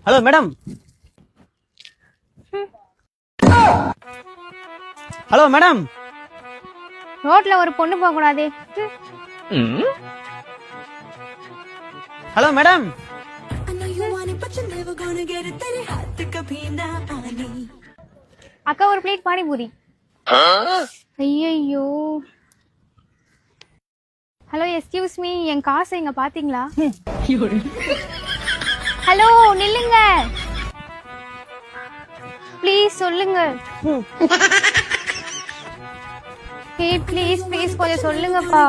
Hello madam. Hello madam. ரோட்ல ஒரு பொண்ணு போக கூடாது. Hello madam. அக்கா ஒரு பிளேட் பானிபூரி. ஐயோ. ஹலோ எஸ்கியூஸ் மீ, என் காசை இங்க பாத்தீங்களா? ஹலோ நில்லுங்க ப்ளீஸ், சொல்லுங்க. ப்ளீஸ் ப்ளீஸ் கொஞ்சம் சொல்லுங்கப்பா.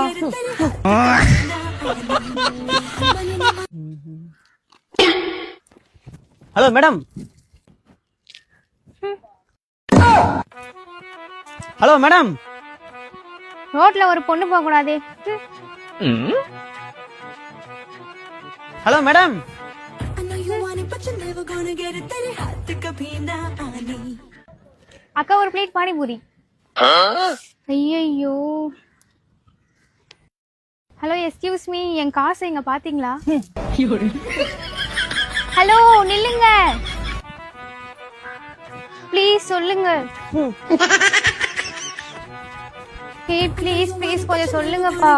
Hello madam. Hello madam. ரோட்ல ஒரு பொண்ணு போக கூடாது. Hello madam. அக்கா ஒரு பிளேட் பானிபூரி. ஐயோ. ஹலோ எஸ்கியூஸ் மீ, என் காசை இங்க பாத்தீங்களா? ஹலோ நில்லுங்க ப்ளீஸ், சொல்லுங்க. ப்ளீஸ் ப்ளீஸ் கொஞ்சம் சொல்லுங்கப்பா.